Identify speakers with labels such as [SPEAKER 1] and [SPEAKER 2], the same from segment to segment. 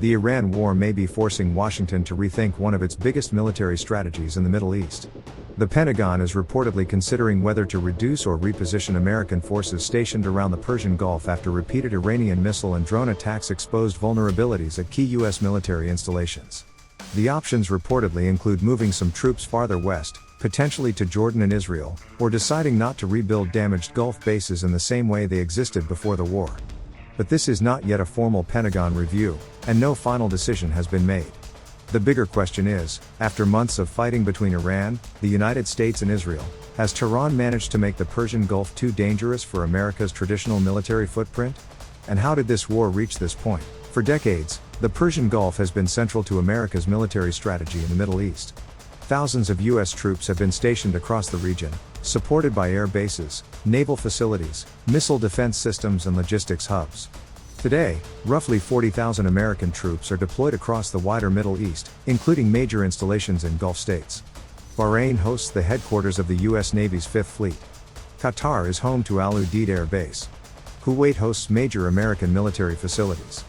[SPEAKER 1] The Iran war may be forcing Washington to rethink one of its biggest military strategies in the Middle East. The Pentagon is reportedly considering whether to reduce or reposition American forces stationed around the Persian Gulf after repeated Iranian missile and drone attacks exposed vulnerabilities at key U.S. military installations. The options reportedly include moving some troops farther west, potentially to Jordan and Israel, or deciding not to rebuild damaged Gulf bases in the same way they existed before the war. But this is not yet a formal Pentagon review, and no final decision has been made. The bigger question is, after months of fighting between Iran, the United States and Israel, has Tehran managed to make the Persian Gulf too dangerous for America's traditional military footprint? And how did this war reach this point? For decades, the Persian Gulf has been central to America's military strategy in the Middle East. Thousands of U.S. troops have been stationed across the region, supported by air bases, naval facilities, missile defense systems and logistics hubs. Today, roughly 40,000 American troops are deployed across the wider Middle East, including major installations in Gulf states. Bahrain hosts the headquarters of the U.S. Navy's Fifth Fleet. Qatar is home to Al Udeid Air Base. Kuwait hosts major American military facilities.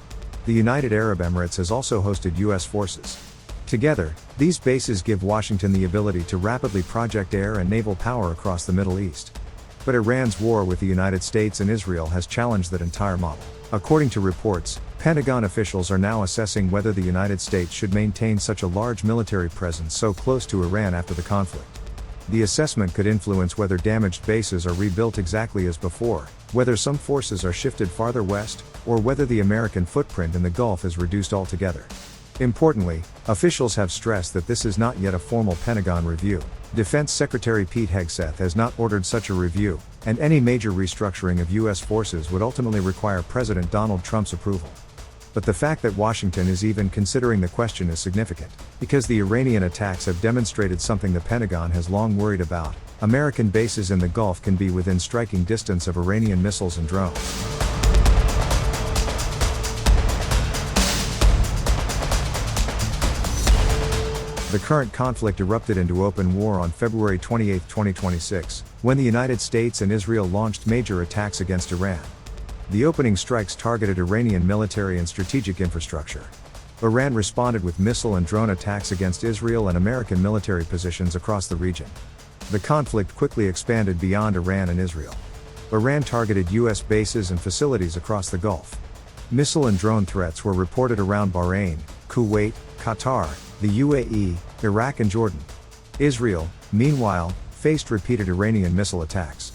[SPEAKER 1] The United Arab Emirates has also hosted U.S. forces. Together, these bases give Washington the ability to rapidly project air and naval power across the Middle East. But Iran's war with the United States and Israel has challenged that entire model. According to reports, Pentagon officials are now assessing whether the United States should maintain such a large military presence so close to Iran after the conflict. The assessment could influence whether damaged bases are rebuilt exactly as before, whether some forces are shifted farther west, or whether the American footprint in the Gulf is reduced altogether. Importantly, officials have stressed that this is not yet a formal Pentagon review. Defense Secretary Pete Hegseth has not ordered such a review, and any major restructuring of U.S. forces would ultimately require President Donald Trump's approval. But the fact that Washington is even considering the question is significant, because the Iranian attacks have demonstrated something the Pentagon has long worried about: American bases in the Gulf can be within striking distance of Iranian missiles and drones. The current conflict erupted into open war on February 28, 2026, when the United States and Israel launched major attacks against Iran. The opening strikes targeted Iranian military and strategic infrastructure. Iran responded with missile and drone attacks against Israel and American military positions across the region. The conflict quickly expanded beyond Iran and Israel. Iran targeted U.S. bases and facilities across the Gulf. Missile and drone threats were reported around Bahrain, Kuwait, Qatar, the UAE, Iraq and Jordan. Israel, meanwhile, faced repeated Iranian missile attacks.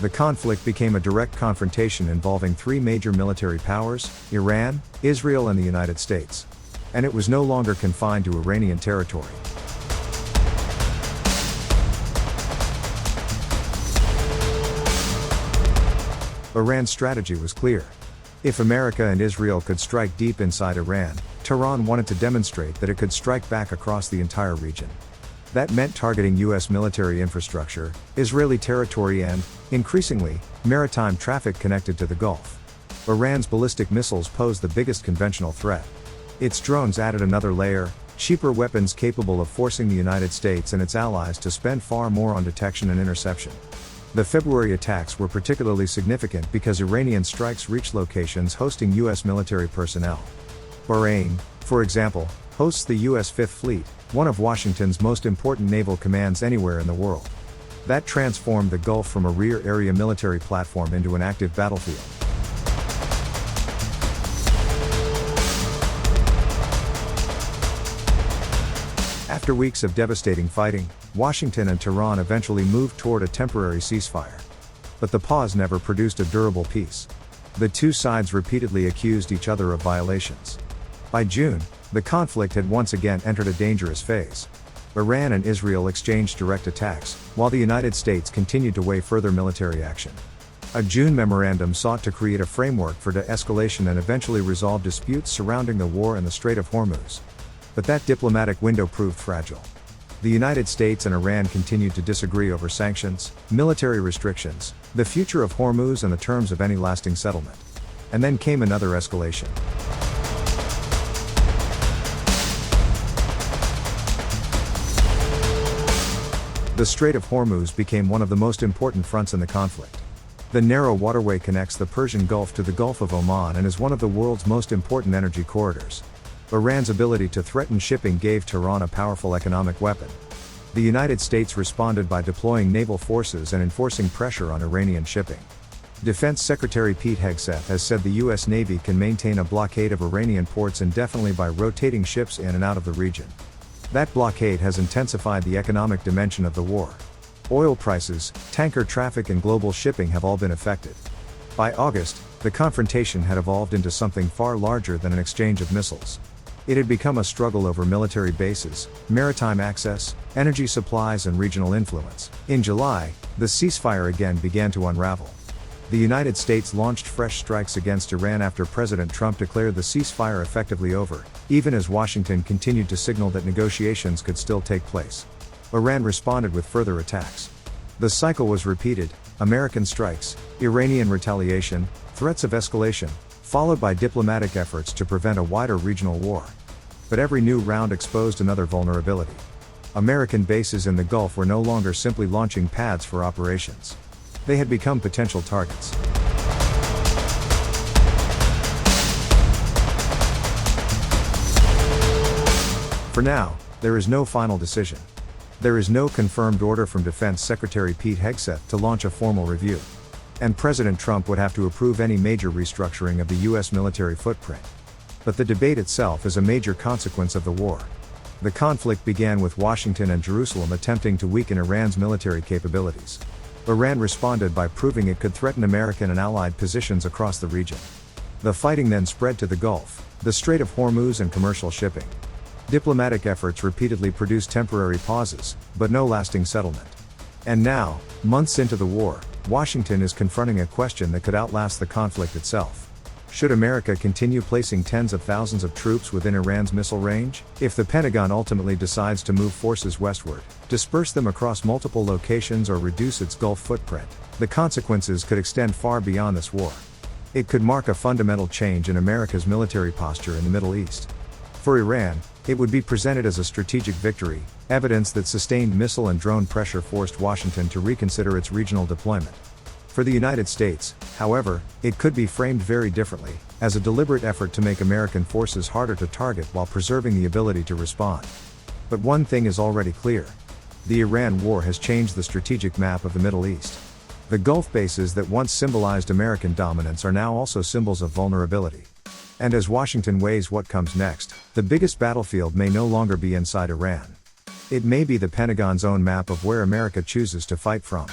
[SPEAKER 1] The conflict became a direct confrontation involving three major military powers: Iran, Israel and the United States. And it was no longer confined to Iranian territory. Iran's strategy was clear. If America and Israel could strike deep inside Iran, Tehran wanted to demonstrate that it could strike back across the entire region. That meant targeting U.S. military infrastructure, Israeli territory and, increasingly, maritime traffic connected to the Gulf. Iran's ballistic missiles posed the biggest conventional threat. Its drones added another layer: cheaper weapons capable of forcing the United States and its allies to spend far more on detection and interception. The February attacks were particularly significant because Iranian strikes reached locations hosting U.S. military personnel. Bahrain, for example, hosts the U.S. Fifth Fleet, one of Washington's most important naval commands anywhere in the world. That transformed the Gulf from a rear area military platform into an active battlefield. After weeks of devastating fighting, Washington and Tehran eventually moved toward a temporary ceasefire. But the pause never produced a durable peace. The two sides repeatedly accused each other of violations. By June, the conflict had once again entered a dangerous phase. Iran and Israel exchanged direct attacks, while the United States continued to weigh further military action. A June memorandum sought to create a framework for de-escalation and eventually resolve disputes surrounding the war in the Strait of Hormuz. But that diplomatic window proved fragile. The United States and Iran continued to disagree over sanctions, military restrictions, the future of Hormuz and the terms of any lasting settlement. And then came another escalation. The Strait of Hormuz became one of the most important fronts in the conflict. The narrow waterway connects the Persian Gulf to the Gulf of Oman and is one of the world's most important energy corridors. Iran's ability to threaten shipping gave Tehran a powerful economic weapon. The United States responded by deploying naval forces and enforcing pressure on Iranian shipping. Defense Secretary Pete Hegseth has said the U.S. Navy can maintain a blockade of Iranian ports indefinitely by rotating ships in and out of the region. That blockade has intensified the economic dimension of the war. Oil prices, tanker traffic and global shipping have all been affected. By August, the confrontation had evolved into something far larger than an exchange of missiles. It had become a struggle over military bases, maritime access, energy supplies and regional influence. In July, the ceasefire again began to unravel. The United States launched fresh strikes against Iran after President Trump declared the ceasefire effectively over, even as Washington continued to signal that negotiations could still take place. Iran responded with further attacks. The cycle was repeated: American strikes, Iranian retaliation, threats of escalation, followed by diplomatic efforts to prevent a wider regional war. But every new round exposed another vulnerability. American bases in the Gulf were no longer simply launching pads for operations. They had become potential targets. For now, there is no final decision. There is no confirmed order from Defense Secretary Pete Hegseth to launch a formal review. And President Trump would have to approve any major restructuring of the U.S. military footprint. But the debate itself is a major consequence of the war. The conflict began with Washington and Jerusalem attempting to weaken Iran's military capabilities. Iran responded by proving it could threaten American and Allied positions across the region. The fighting then spread to the Gulf, the Strait of Hormuz and commercial shipping. Diplomatic efforts repeatedly produced temporary pauses, but no lasting settlement. And now, months into the war, Washington is confronting a question that could outlast the conflict itself. Should America continue placing tens of thousands of troops within Iran's missile range? If the Pentagon ultimately decides to move forces westward, disperse them across multiple locations or reduce its Gulf footprint, the consequences could extend far beyond this war. It could mark a fundamental change in America's military posture in the Middle East. For Iran, it would be presented as a strategic victory, evidence that sustained missile and drone pressure forced Washington to reconsider its regional deployment. For the United States, however, it could be framed very differently, as a deliberate effort to make American forces harder to target while preserving the ability to respond. But one thing is already clear. The Iran war has changed the strategic map of the Middle East. The Gulf bases that once symbolized American dominance are now also symbols of vulnerability. And as Washington weighs what comes next, the biggest battlefield may no longer be inside Iran. It may be the Pentagon's own map of where America chooses to fight from.